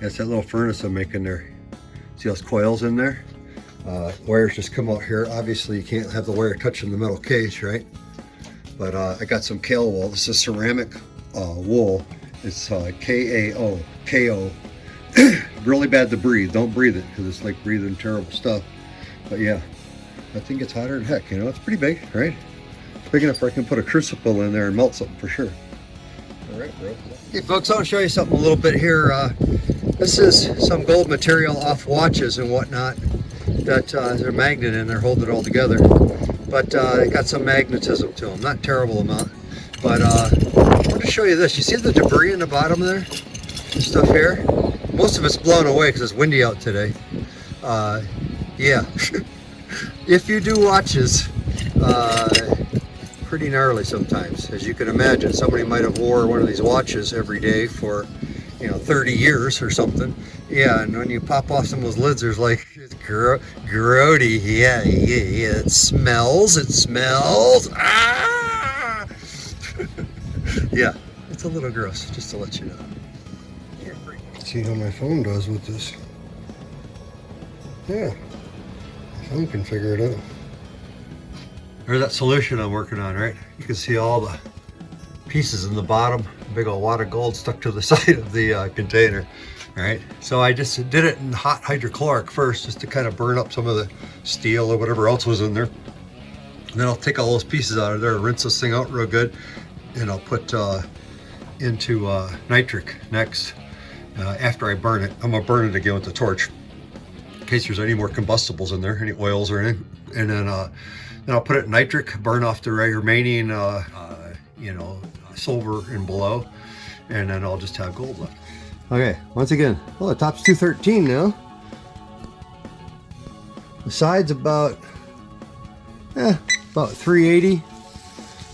That's that little furnace I'm making there. See those coils in there? Wires just come out here. Obviously you can't have the wire touching the metal case, right? But I got some kale wool. This is ceramic wool. It's KO. Really bad to breathe. Don't breathe it because it's like breathing terrible stuff. But yeah, I think it's hotter than heck. You know, it's pretty big, right? It's big enough where I can put a crucible in there and melt something for sure. All right, bro. Hey folks, I'll show you something a little bit here. This is some gold material off watches and whatnot that there's a magnet in there holding it all together. But it got some magnetism to them. Not terrible amount. But I want to show you this. You see the debris in the bottom there? This stuff here? Most of it's blown away because it's windy out today. Yeah. If you do watches, pretty gnarly sometimes. As you can imagine, somebody might have wore one of these watches every day for, you know, 30 years or something. Yeah, and when you pop off some of those lids, there's like, it's grody. Yeah, it smells. Ah! Yeah, it's a little gross, just to let you know. See how my phone does with this. Yeah, my phone can figure it out. There's that solution I'm working on, right? You can see all the pieces in the bottom, big old wad of gold stuck to the side of the container. All right, so I just did it in hot hydrochloric first, just to kind of burn up some of the steel or whatever else was in there. And then I'll take all those pieces out of there, rinse this thing out real good, and I'll put into nitric next. After I burn it, I'm gonna burn it again with the torch in case there's any more combustibles in there, any oils or anything. And then I'll put it in nitric, burn off the remaining, you know, silver and below, and then I'll just have gold left. Okay, once again, well, the top's 213 now. The side's about 380,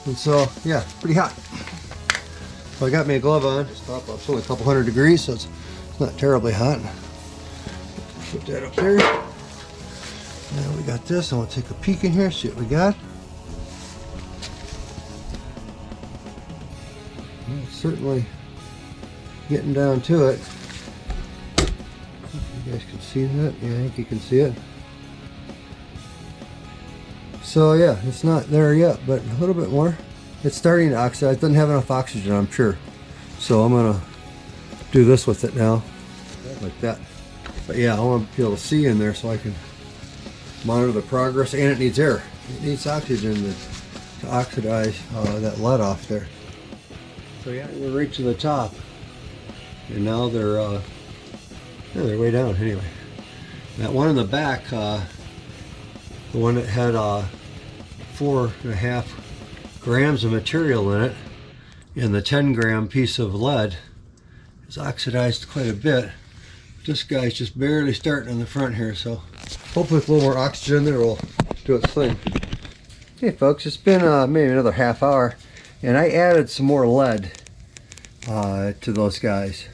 and so yeah, pretty hot. So I got me a glove on. It's only a couple hundred degrees, so it's not terribly hot. Put that up there. Now we got this. I want to take a peek in here, see what we got. Well, it's certainly getting down to it. You guys can see that? Yeah, I think you can see it. So yeah, it's not there yet, but a little bit more. It's starting to oxidize. It doesn't have enough oxygen, I'm sure. So I'm gonna do this with it now, like that. But yeah, I want to be able to see in there so I can monitor the progress. And it needs air. It needs oxygen to oxidize that lead off there. So yeah, we're right to the top, and now they're way down anyway. That one in the back, the one that had 4.5 grams of material in it, and the 10-gram piece of lead is oxidized quite a bit. This guy's just barely starting in the front here, so hopefully with a little more oxygen there will do its thing. Okay folks, it's been maybe another half hour, and I added some more lead to those guys,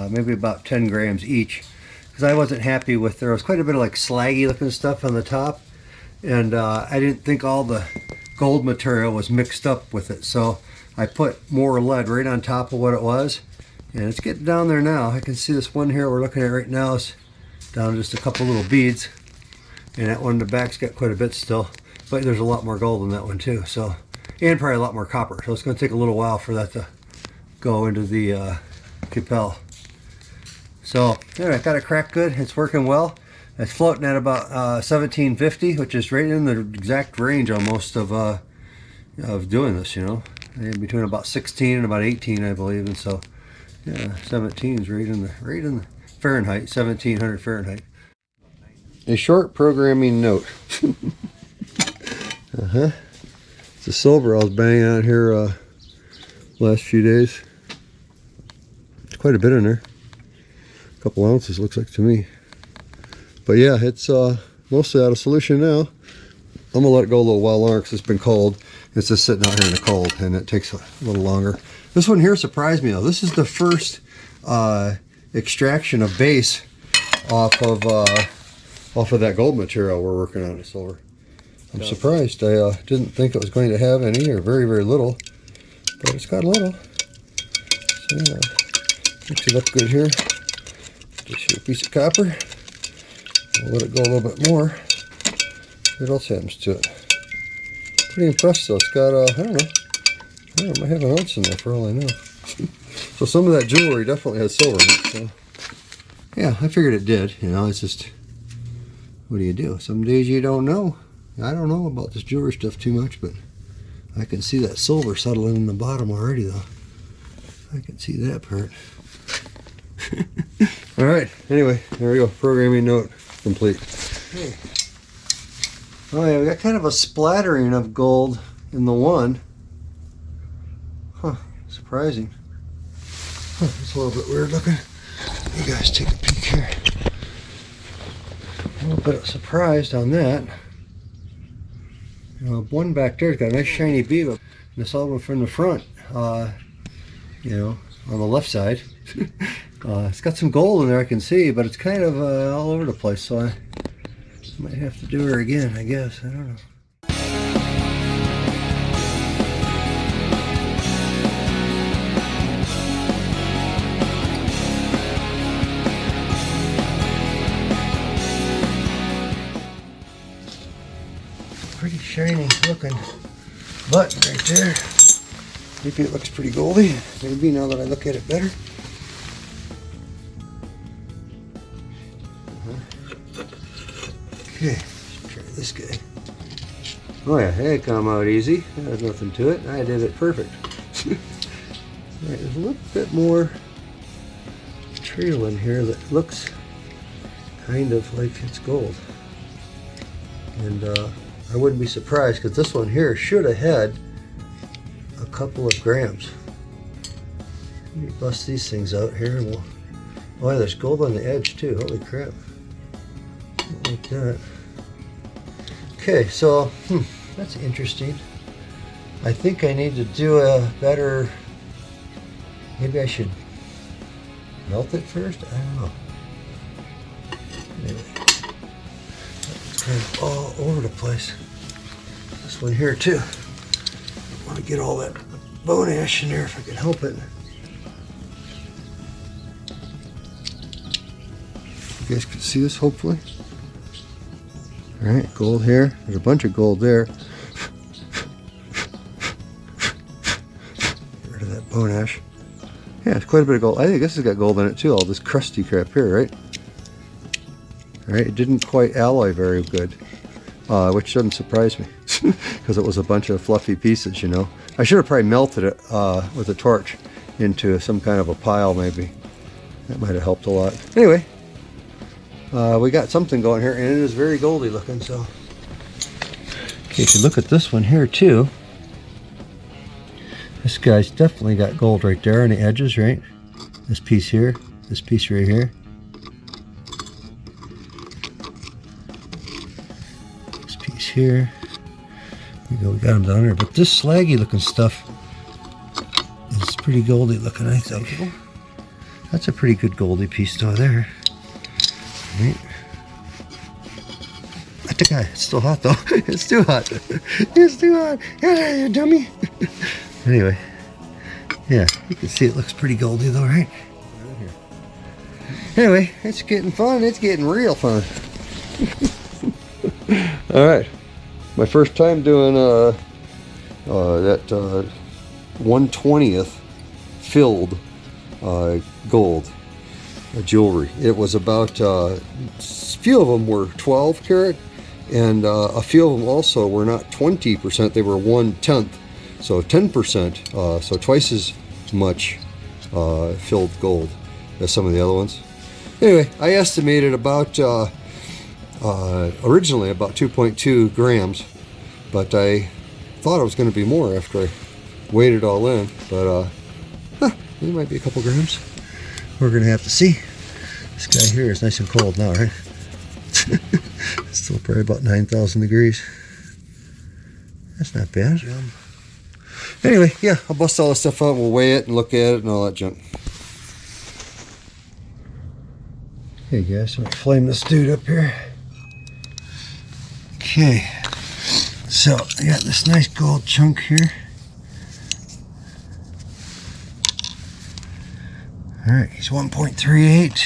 maybe about 10 grams each, because I wasn't happy with, there was quite a bit of like slaggy looking stuff on the top, and I didn't think all the gold material was mixed up with it, so I put more lead right on top of what it was, and it's getting down there now. I can see this one here we're looking at right now is down to just a couple little beads, and that one in the back's got quite a bit still, but there's a lot more gold in that one too, so, and probably a lot more copper, so it's going to take a little while for that to go into the Cupel. So anyway, I got it cracked good. It's working well. It's floating at about 1750, which is right in the exact range almost of doing this, you know, in between about 16 and about 18, I believe. And so, yeah, 17 is right in the Fahrenheit, 1700 Fahrenheit. A short programming note. It's the silver I was banging out here last few days. It's quite a bit in there. A couple ounces looks like to me. But yeah, it's mostly out of solution now. I'm gonna let it go a little while longer because it's been cold. It's just sitting out here in the cold, and it takes a little longer. This one here surprised me though. This is the first extraction of base off of that gold material we're working on, the silver. I'm surprised. I didn't think it was going to have any, or very, very little, but it's got a little. So yeah, mix it up good here. Just a piece of copper. We'll let it go a little bit more. What else happens to it? Pretty impressed though. It's got, I don't know, it might have an ounce in there for all I know. So some of that jewelry definitely has silver in it. So. Yeah, I figured it did. You know, it's just, what do you do? Some days you don't know. I don't know about this jewelry stuff too much, but I can see that silver settling in the bottom already though. I can see that part. Alright, anyway, there we go. Programming note complete. Okay. Oh yeah, we got kind of a splattering of gold in the one. Huh, surprising. Huh, it's a little bit weird looking. You guys take a peek here. A little bit surprised on that. You know, one back there's got a nice shiny bead, and this other one from the front, you know, on the left side. It's got some gold in there I can see, but it's kind of all over the place, so I might have to do her again, I guess. I don't know. Pretty shiny looking button right there. Maybe it looks pretty goldy. Maybe now that I look at it better. Okay, let's try this guy. Oh yeah, it come out easy. There's nothing to it. I did it perfect. Right, there's a little bit more trail in here that looks kind of like it's gold. And I wouldn't be surprised because this one here should have had a couple of grams. Let me bust these things out here. And we'll, oh yeah, there's gold on the edge too. Holy crap. Like that. Okay, so that's interesting. I think I need to do a better, maybe I should melt it first? I don't know. Anyway, that's kind of all over the place. This one here too. I want to get all that bone ash in there if I can help it. You guys can see this hopefully. Alright, gold here. There's a bunch of gold there. Get rid of that bone ash. Yeah, it's quite a bit of gold. I think this has got gold in it too, all this crusty crap here, right? Alright, it didn't quite alloy very good, which doesn't surprise me, because it was a bunch of fluffy pieces, you know. I should have probably melted it with a torch into some kind of a pile, maybe. That might have helped a lot. Anyway. We got something going here, and it is very goldy looking, so. Okay, if you look at this one here too, this guy's definitely got gold right there on the edges, right? This piece here, this piece right here. This piece here. There you go, we got them down there. But this slaggy looking stuff is pretty goldy looking, I think. That's a pretty good goldy piece though there. Right. I think it's still hot though. It's too hot. It's too hot. Get out of here, dummy. Anyway, yeah, you can see it looks pretty goldy though, right? Anyway, it's getting fun. It's getting real fun. All right, my first time doing that 1/20th filled gold jewelry. It was about a few of them were 12 karat, and a few of them also were not 20%, they were 1/10, so 10%, so twice as much filled gold as some of the other ones. Anyway, I estimated about originally about 2.2 grams, but I thought it was going to be more after I weighed it all in, but it might be a couple grams. We're going to have to see. This guy here is nice and cold now, right? Still probably about 9,000 degrees. That's not bad. Anyway, yeah, I'll bust all this stuff out. We'll weigh it and look at it and all that junk. Hey guys, I'm going to flame this dude up here. Okay, so I got this nice gold chunk here. Alright, he's 1.38.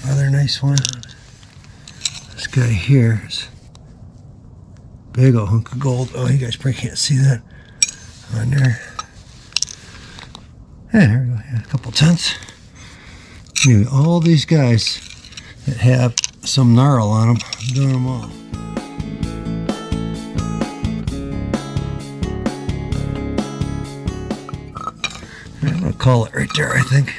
Another nice one. This guy here is big old hunk of gold. Oh, you guys probably can't see that on there. Yeah, there we go. Yeah, a couple tenths. Anyway, all these guys that have some gnarl on them, I'm doing them all. I'm gonna call it right there, I think.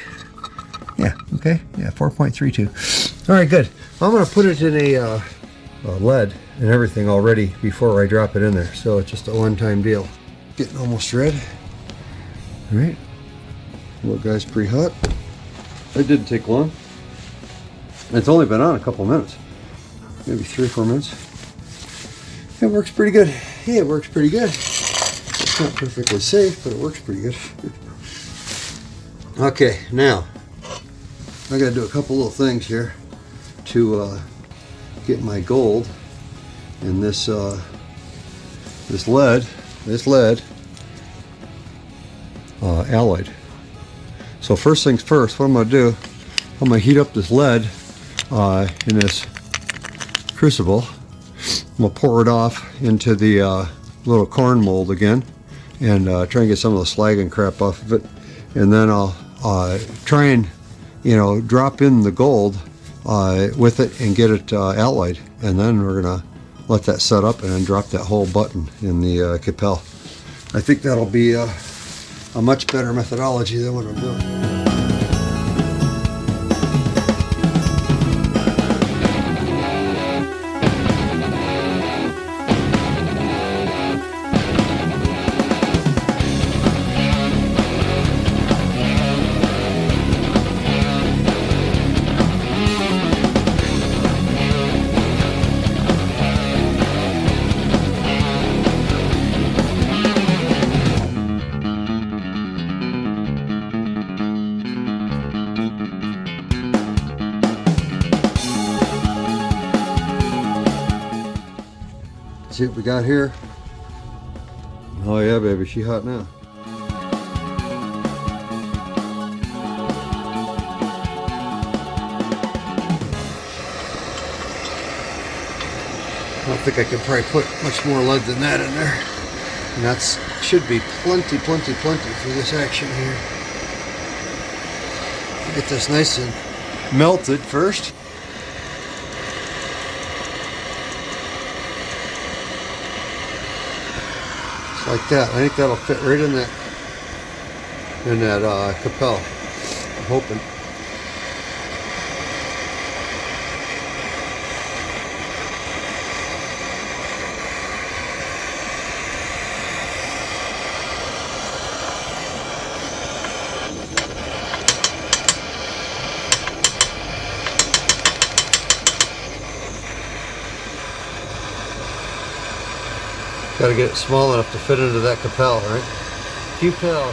Yeah, okay. Yeah, 4.32. All right, good. I'm gonna put it in a lead and everything already before I drop it in there. So it's just a one-time deal. Getting almost red. All right. Well, guys, pretty hot. It didn't take long. It's only been on a couple minutes, maybe 3 or 4 minutes. It works pretty good. Yeah, it works pretty good. It's not perfectly safe, but it works pretty good. Okay, now I got to do a couple little things here to get my gold in this lead alloyed. So first things first, what I'm going to do, I'm going to heat up this lead in this crucible. I'm going to pour it off into the little corn mold again and try and get some of the slag and crap off of it. And then I'll try and, drop in the gold with it and get it alloyed. And then we're going to let that set up and then drop that whole button in the Cupel. I think that'll be a much better methodology than what I'm doing. See what we got here. Oh yeah, baby, she hot now. I don't think I can probably put much more lead than that in there. And that's should be plenty for this action here. Get this nice and melted first. Like that. I think that'll fit right in that Cupel. I'm hoping. Got to get it small enough to fit into that Cupel, right? Cupel.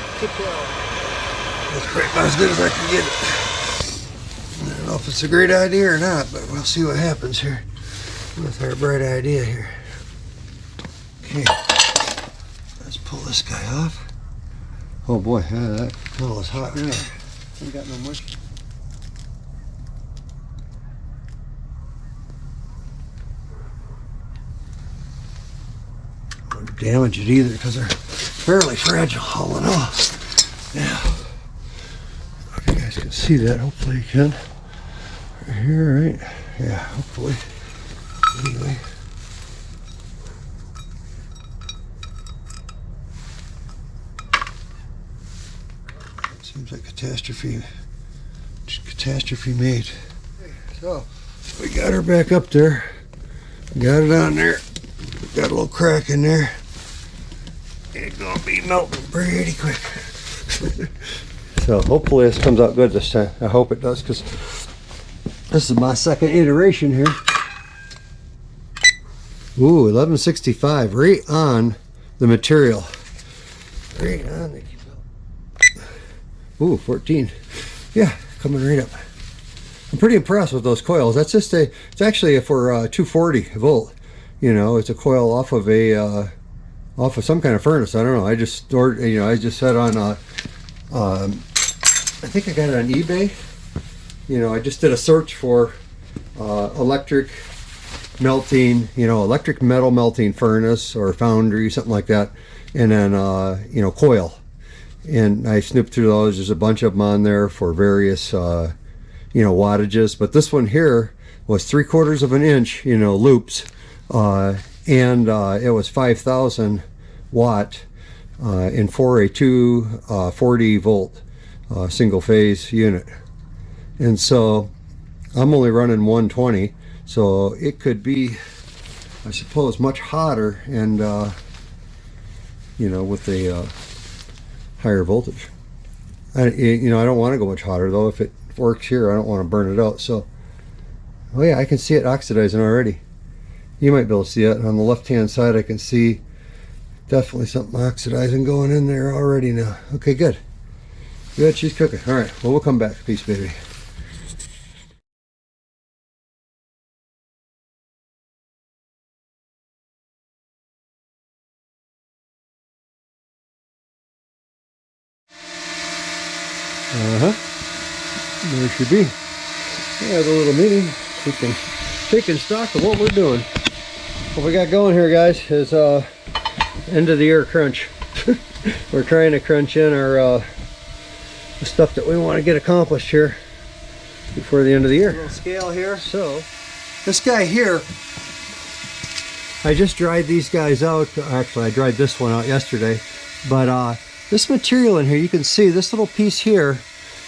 That's probably about as good as I can get it. I don't know if it's a great idea or not, but we'll see what happens here with our bright idea here. Okay, let's pull this guy off. Oh boy, that Cupel is hot now. Ain't got no moisture. Damage it either because they're fairly fragile all in all. Yeah. If you guys can see that, hopefully you can. Right here, right? Yeah, hopefully. Anyway. Seems like catastrophe made. So we got her back up there. Got it on there. Got a little crack in there. It's gonna be melting pretty quick. So hopefully this comes out good this time. I hope it does, because this is my second iteration here. Ooh, 1165, right on the material. Right on the Ooh, 14. Yeah, coming right up. I'm pretty impressed with those coils. That's just it's actually for 240 volt. It's a coil off of some kind of furnace. I don't know. I just stored, I just set on, I think I got it on eBay. you know, I just did a search for electric melting, you know, electric metal melting furnace or foundry, something like that, and then you know, coil. And I snooped through those. There's a bunch of them on there for various you know, wattages, but this one here was 3/4 of an inch, you know, loops, and it was 5,000 watt in for a 240 volt single phase unit. And so I'm only running 120, so it could be, I suppose, much hotter, and you know, with the higher voltage. You know, I don't want to go much hotter though. If it works here, I don't want to burn it out. So, oh yeah, I can see it oxidizing already. You might be able to see it on the left hand side. I can see definitely something oxidizing going in there already now. Okay, good. Good, she's cooking. All right, well, we'll come back. Peace, baby. There should be. We have a little meeting. We can taking stock of what we're doing. What we got going here, guys, is end of the year crunch. We're trying to crunch in our the stuff that we want to get accomplished here before the end of the year. A little scale here. So this guy here, I just dried these guys out. Actually, I dried this one out yesterday, but this material in here, you can see this little piece here.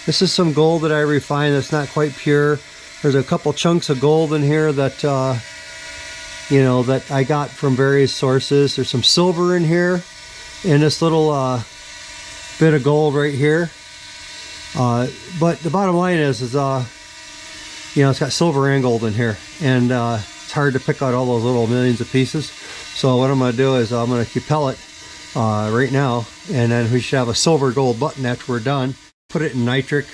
This is some gold that I refined that's not quite pure. There's a couple chunks of gold in here that you know, that I got from various sources. There's some silver in here, and this little bit of gold right here. But the bottom line is you know, it's got silver and gold in here, and it's hard to pick out all those little millions of pieces. So what I'm going to do is I'm going to Cupel it right now, and then we should have a silver gold button after we're done. Put it in nitric,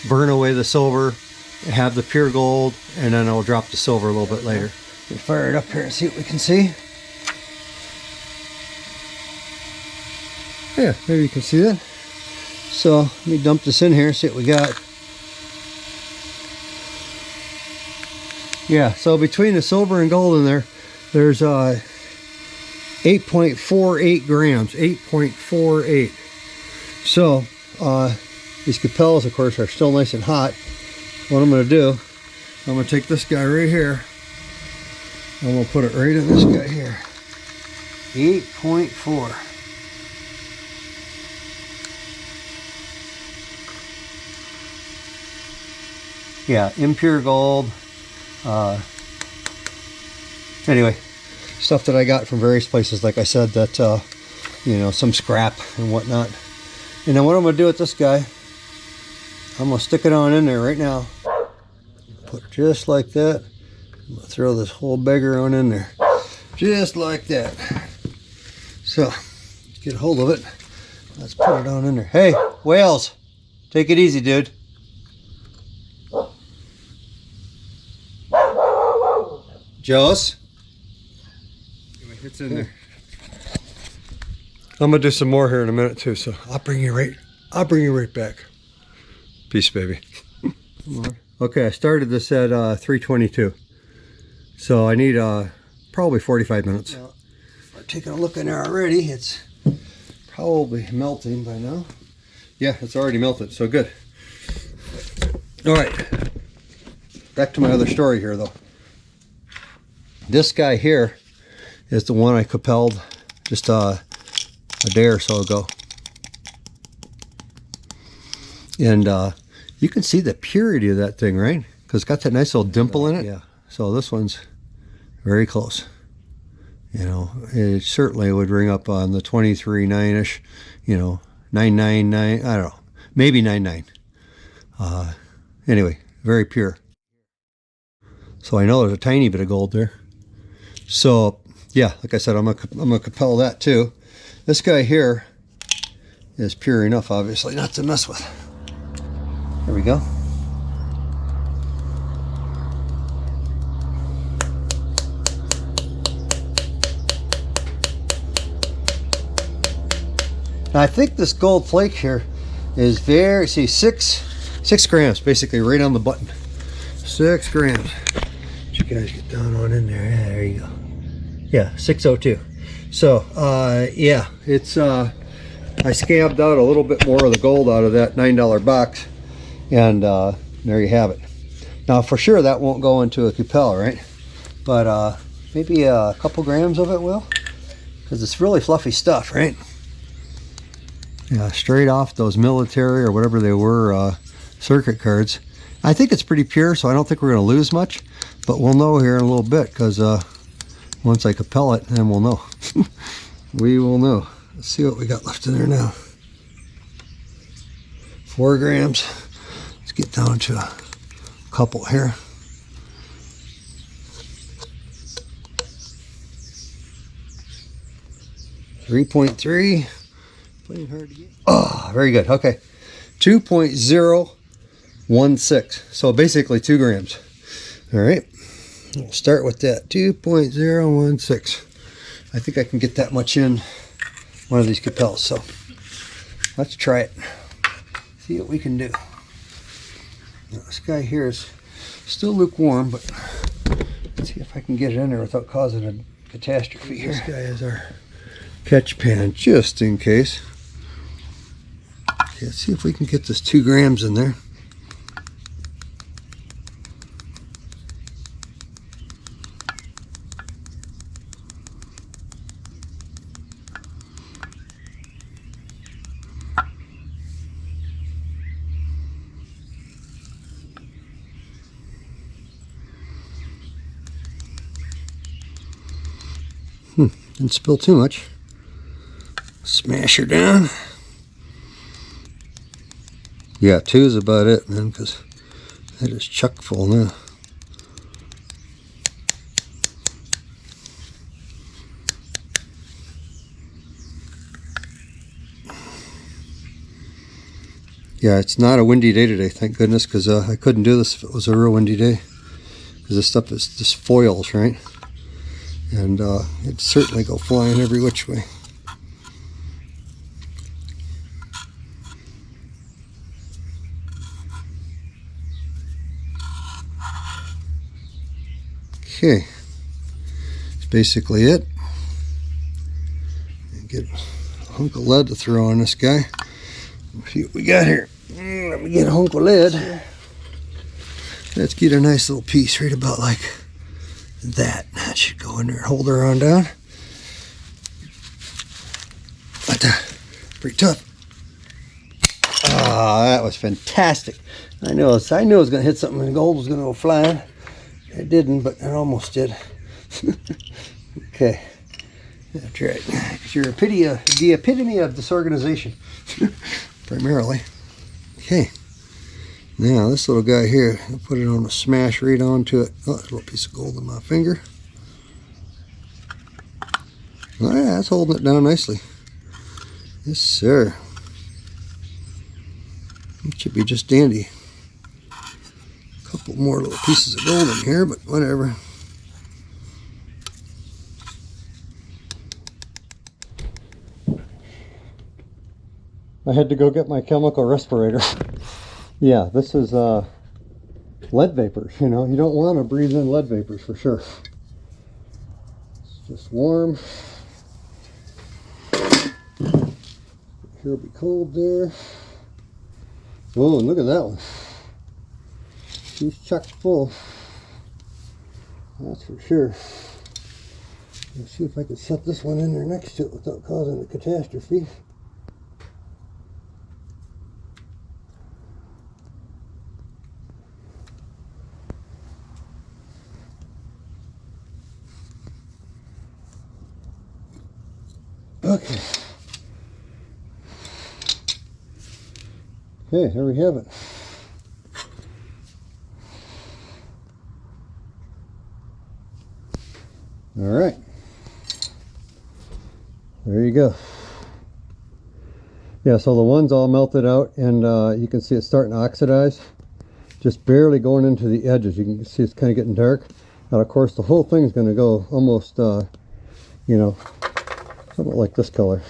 burn away the silver, have the pure gold, and then I'll drop the silver a little bit later. We'll fire it up here and see what we can see. Yeah, maybe you can see that. So let me dump this in here, see what we got. Yeah, so between the silver and gold in there, there's 8.48 grams, 8.48. So these Cupels, of course, are still nice and hot. What I'm going to do, I'm going to take this guy right here, and I'm going to put it right in this guy here. 8.4. Yeah, impure gold. Anyway, stuff that I got from various places, like I said, that you know, some scrap and whatnot. And then what I'm going to do with this guy, I'm going to stick it on in there right now. Put it just like that. I'm going to throw this whole beggar on in there. Just like that. So, get a hold of it. Let's put it on in there. Hey, Wales, take it easy, dude. Jealous? It's in there. I'm gonna do some more here in a minute too, so I'll bring you right back. Peace, baby. Okay, I started this at 322, so I need probably 45 minutes. Now, I'm taking a look in there already. It's probably melting by now. Yeah, it's already melted, so good. All right, back to my other story here though. This guy here is the one I Cupelled just a day or so ago. And you can see the purity of that thing, right? Because it's got that nice little dimple in it. Yeah. So this one's very close. You know, it certainly would ring up on the 23.9-ish, you know, 999, I don't know, maybe 99. Anyway, very pure. So I know there's a tiny bit of gold there. So yeah, like I said, I'm gonna Cupel that too. This guy here is pure enough, obviously, not to mess with. There we go. Now I think this gold flake here is very, see, 6 grams, basically right on the button. 6 grams. You guys get down on in there. Yeah, there you go. Yeah, 602. So yeah, it's I scabbed out a little bit more of the gold out of that $9 box, and there you have it. Now for sure that won't go into a Cupel, right? But maybe a couple grams of it will, because it's really fluffy stuff, right? Yeah, straight off those military or whatever they were circuit cards. I think it's pretty pure, so I don't think we're going to lose much, but we'll know here in a little bit, because once I Cupel it, then we'll know. We will know. Let's see what we got left in there now. 4 grams. Let's get down to a couple here. .3. Playing hard to get. Oh, very good. Okay. 2.016. So basically 2 grams. All right. We'll start with that. 2.016. I think I can get that much in one of these Cupels. So let's try it. See what we can do. Now, this guy here is still lukewarm, but let's see if I can get it in there without causing a catastrophe here. This guy is our catch pan, just in case. Okay, let's see if we can get this 2 grams in there. Didn't spill too much. Smash her down. Yeah, 2 is about it, man, because that is chock full now. Yeah, it's not a windy day today, thank goodness, because I couldn't do this if it was a real windy day, because this stuff is just foils, right? And it'd certainly go flying every which way. Okay, that's basically it. Get a hunk of lead to throw on this guy. Let's see what we got here. Let me get a hunk of lead. Let's get a nice little piece right about like that. That should go in there and hold her on down. But pretty tough. Ah, that was fantastic. I knew it was going to hit something and the gold was going to go flying. It didn't, but it almost did. Okay, that's right. It's your the epitome of disorganization, primarily. Okay, now this little guy here, I'll put it on a smash right onto it. Oh, there's a little piece of gold in my finger. Oh yeah, that's holding it down nicely. Yes, sir. It should be just dandy. Couple more little pieces of gold in here, but whatever. I had to go get my chemical respirator. Yeah, this is lead vapors, you know. You don't want to breathe in lead vapors for sure. It's just warm. Here will be cold there. Whoa, and look at that one. She's chock full. That's for sure. Let's see if I can set this one in there next to it without causing a catastrophe. Okay. Okay, there we have it. All right. There you go. Yeah, so the one's all melted out, and you can see it's starting to oxidize. Just barely going into the edges. You can see it's kind of getting dark. And of course, the whole thing's going to go almost, you know, something like this color.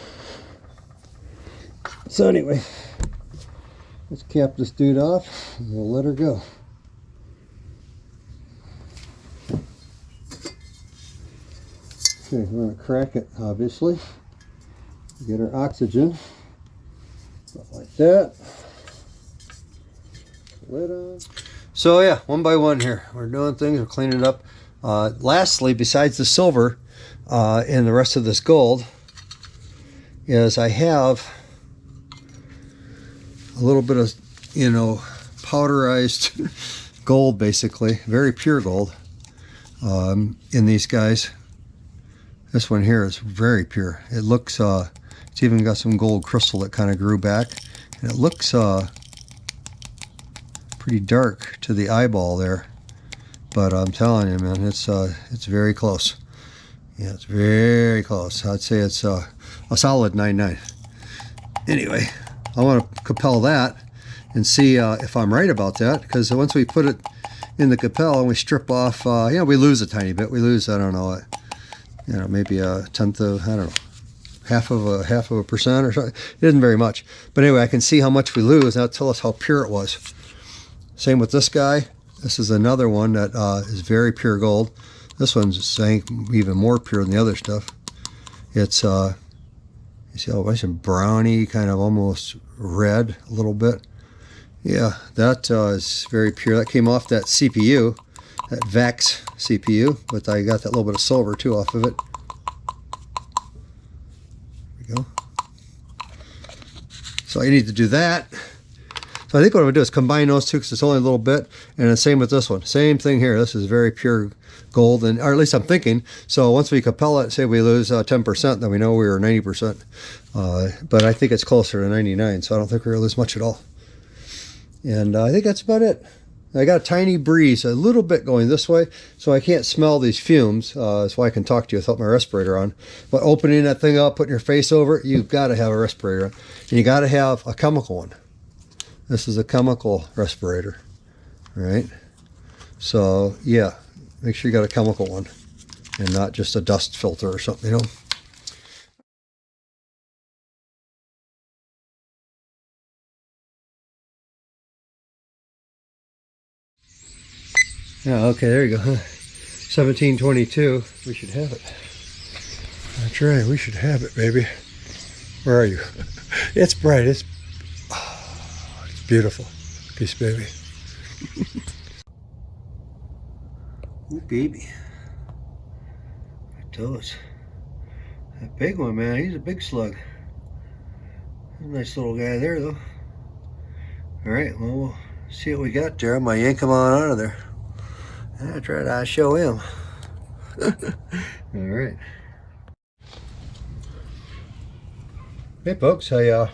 So anyway, let's cap this dude off and we'll let her go. Okay, we're going to crack it, obviously. Get our oxygen. Like that. Lid on. So yeah, one by one here. We're doing things, we're cleaning it up. Lastly, besides the silver and the rest of this gold, is I have a little bit of, you know, powderized gold, basically, very pure gold in these guys. This one here is very pure. It looks, it's even got some gold crystal that kind of grew back, and it looks pretty dark to the eyeball there. But I'm telling you, man, it's very close. Yeah, it's very close. I'd say it's a solid 9.9. Anyway, I want to Cupel that and see if I'm right about that, because once we put it in the Cupel and we strip off, you know, we lose a tiny bit. We lose, I don't know, you know, maybe a tenth of, I don't know, half of a percent or something. It isn't very much. But anyway, I can see how much we lose. That'll tell us how pure it was. Same with this guy. This is another one that is very pure gold. This one's even more pure than the other stuff. It's, you see how nice and browny, kind of almost red a little bit. Yeah, that is very pure. That came off that CPU, that VAX CPU, but I got that little bit of silver too off of it. There we go. So I need to do that. So I think what I'm going to do is combine those two because it's only a little bit, and the same with this one. Same thing here. This is very pure gold, and or at least I'm thinking. So once we Cupel it, say we lose 10%, then we know we were 90%. But I think it's closer to 99, so I don't think we're going to lose much at all. And I think that's about it. I got a tiny breeze, a little bit going this way, so I can't smell these fumes. That's why I can talk to you without my respirator on. But opening that thing up, putting your face over it, you've got to have a respirator on. And you got to have a chemical one. This is a chemical respirator, right? So yeah, make sure you got a chemical one and not just a dust filter or something, you know? Yeah, okay, there you go. 1722, we should have it. That's right, we should have it, baby. Where are you? It's bright, it's beautiful. Peace, baby. Ooh, baby. My toes. That big one, man, he's a big slug. Nice little guy there, though. Alright, well, we'll see what we got there. I'm going to yank him on out of there. I'll try to show him. Alright. Hey, folks, I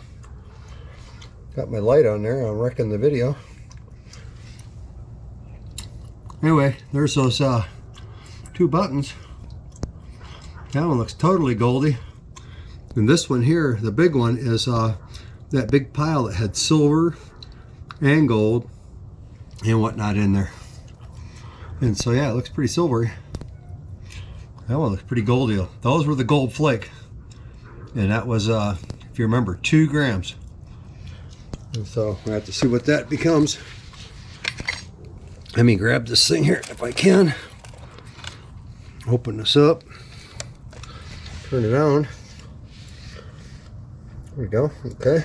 got my light on there. I'm wrecking the video. Anyway, there's those two buttons. That one looks totally goldy. And this one here, the big one, is that big pile that had silver and gold and whatnot in there. And so yeah, it looks pretty silvery. That one looks pretty goldy. Those were the gold flake. And that was, if you remember, 2 grams. And so I have to see what that becomes. Let me grab this thing here if I can. Open this up. Turn it on. There we go. Okay.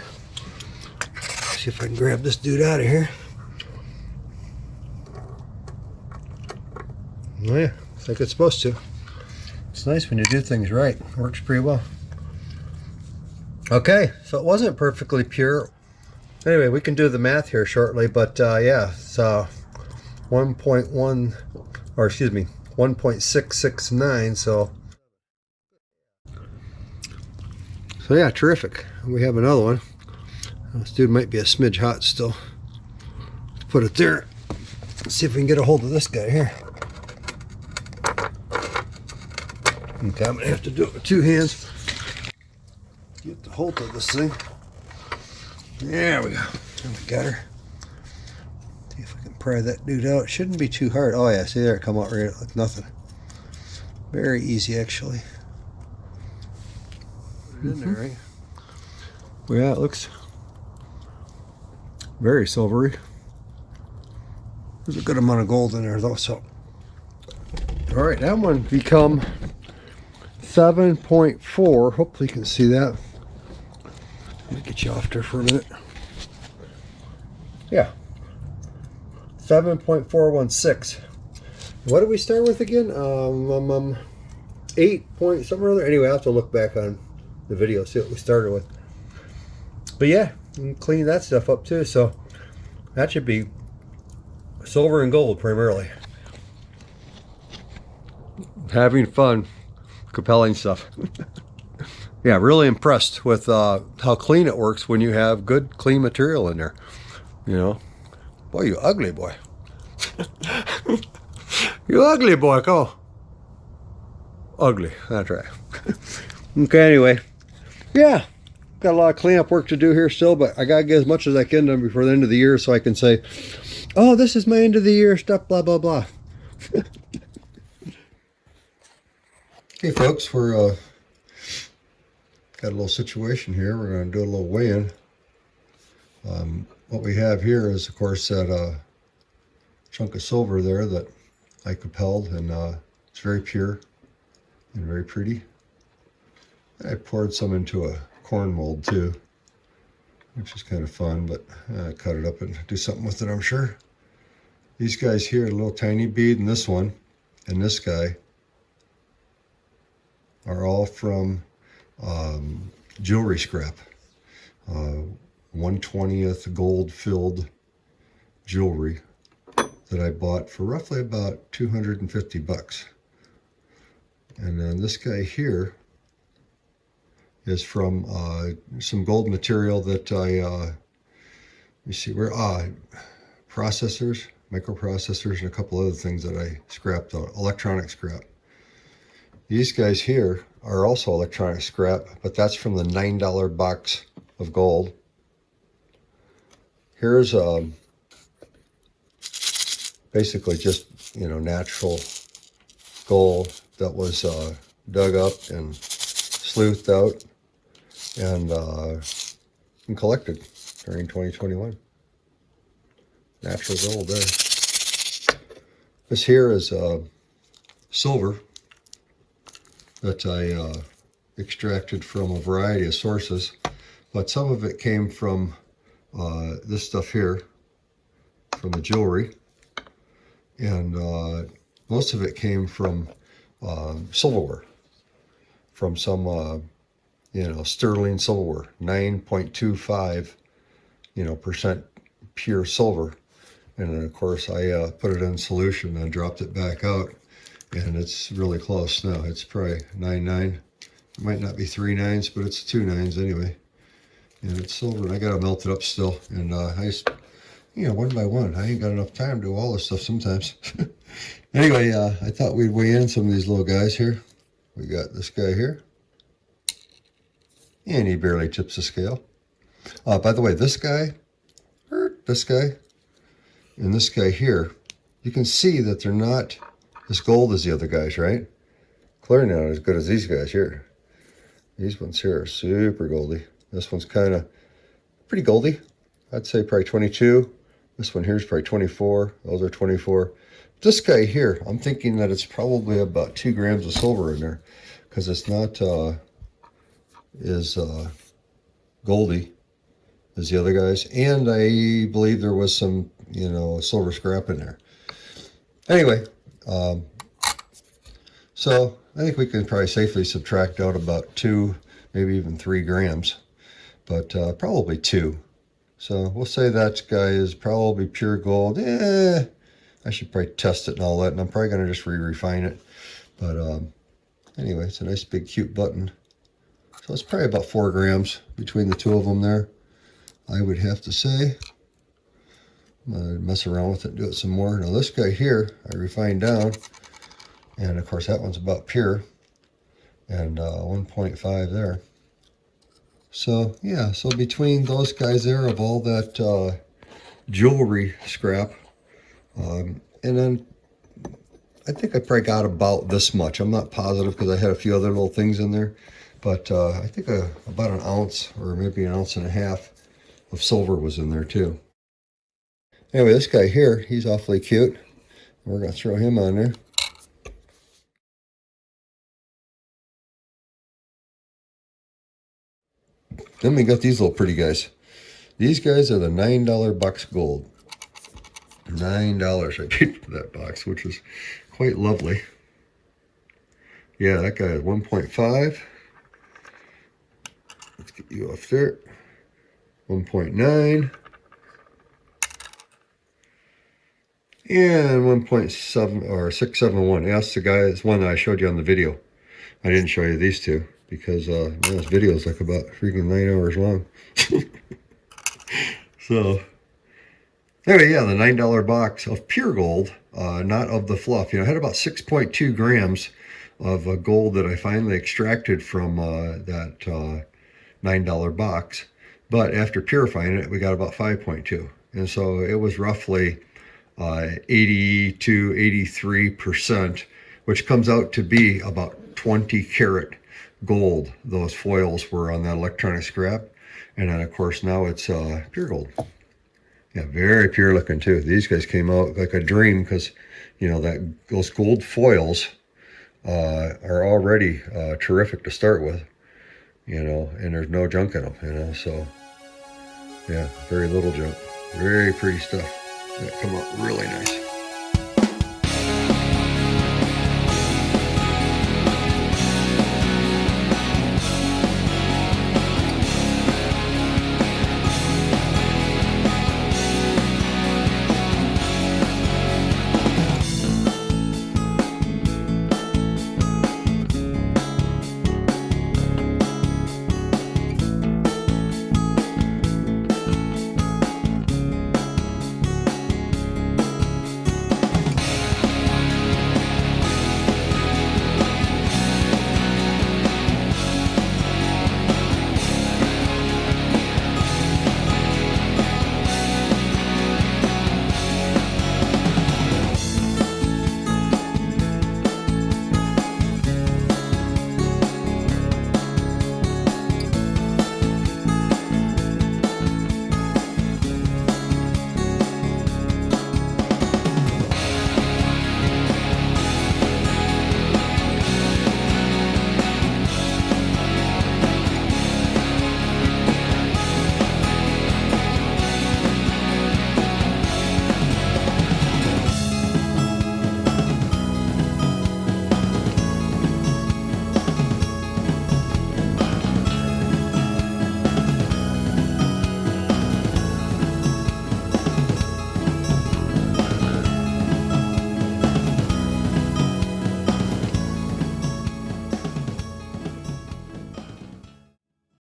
See if I can grab this dude out of here. Oh yeah, it's like it's supposed to. It's nice when you do things right. It works pretty well. Okay, so it wasn't perfectly pure. Anyway, we can do the math here shortly, but yeah, it's 1.1, or excuse me, 1.669, so yeah, terrific. We have another one. This dude might be a smidge hot still. Let's put it there. Let's see if we can get a hold of this guy here. Okay, I'm gonna have to do it with 2 hands. Get the hold of this thing. There we go. There we got her. See if I can pry that dude out. It shouldn't be too hard. Oh yeah, see there, it come out right like nothing. Very easy actually. Put it in there, right? Well, yeah, it looks very silvery. There's a good amount of gold in there though, so. All right, that one become 7.4. Hopefully you can see that. Let me get you off there for a minute. Yeah. 7.416. What did we start with again? 8 point something or other. Anyway, I'll have to look back on the video, see what we started with. But yeah, you can clean that stuff up too. So that should be silver and gold primarily. Having fun, Cupelling stuff. Yeah, really impressed with how clean it works when you have good, clean material in there. You know, boy, you ugly boy. You ugly boy, come on. Ugly, that's right. Okay, anyway, yeah, got a lot of cleanup work to do here still, but I gotta get as much as I can done before the end of the year so I can say, oh, this is my end of the year stuff, blah, blah, blah. Okay, folks, we're got a little situation here. We're going to do a little weigh-in. What we have here is, of course, that chunk of silver there that I cupelled, and it's very pure and very pretty. I poured some into a corn mold too, which is kind of fun, but cut it up and do something with it, I'm sure. These guys here, a little tiny bead, and this one, and this guy, are all from jewelry scrap. 1/20th gold filled jewelry that I bought for roughly about 250 bucks. And then this guy here is from some gold material that let me see, where processors, microprocessors, and a couple other things that I scrapped out, electronic scrap. These guys here are also electronic scrap, but that's from the $9 box of gold. Here's basically just, you know, natural gold that was dug up and sleuthed out and collected during 2021. Natural gold there. This here is silver that I extracted from a variety of sources, but some of it came from this stuff here, from the jewelry, and most of it came from silverware, from some you know, sterling silverware, 9.25 percent pure silver. And then of course I put it in solution and dropped it back out, and it's really close now. It's probably 9.9. It might not be 3 nines, but it's 2 nines anyway. And it's silver, and I got to melt it up still. And I just, you know, one by one. I ain't got enough time to do all this stuff sometimes. Anyway, I thought we'd weigh in some of these little guys here. We got this guy here, and he barely tips the scale. By the way, this guy, and this guy here, you can see that they're not as gold as the other guys, right? Clearly not as good as these guys here. These ones here are super goldy. This one's kind of pretty goldy. I'd say probably 22. This one here is probably 24. Those are 24. This guy here, I'm thinking that it's probably about 2 grams of silver in there, because it's not as goldy as the other guys. And I believe there was some, you know, silver scrap in there. Anyway, so I think we can probably safely subtract out about 2, maybe even 3 grams, but probably 2. So we'll say that guy is probably pure gold. I should probably test it and all that, and I'm probably going to just refine it. But anyway, it's a nice big cute button. So it's probably about 4 grams between the two of them there, I would have to say. I'm going to mess around with it and do it some more. Now this guy here, I refined down, and of course that one's about pure, and 1.5 there. So yeah, so between those guys there of all that jewelry scrap, and then I think I probably got about this much. I'm not positive because I had a few other little things in there, but I think about an ounce or maybe an ounce and a half of silver was in there too. Anyway, this guy here, he's awfully cute. We're going to throw him on there. Then we got these little pretty guys. These guys are the $9 box gold. $9 I paid for that box, which is quite lovely. Yeah, that guy is 1.5. Let's get you off there. 1.9. And 1.7 or 671. That's the guy. It's one that I showed you on the video. I didn't show you these two because man, this video is like about freaking 9 hours long. So anyway, yeah, the $9 box of pure gold, not of the fluff. You know, I had about 6.2 grams of gold that I finally extracted from that $9 box. But after purifying it, we got about 5.2. And so it was roughly 80 to 83%, which comes out to be about 20 karat gold. Those foils were on that electronic scrap. And then, of course, now it's pure gold. Yeah, very pure looking too. These guys came out like a dream because, you know, those gold foils are already terrific to start with, you know, and there's no junk in them, you know. So, yeah, very little junk. Very pretty stuff. That come out really nice.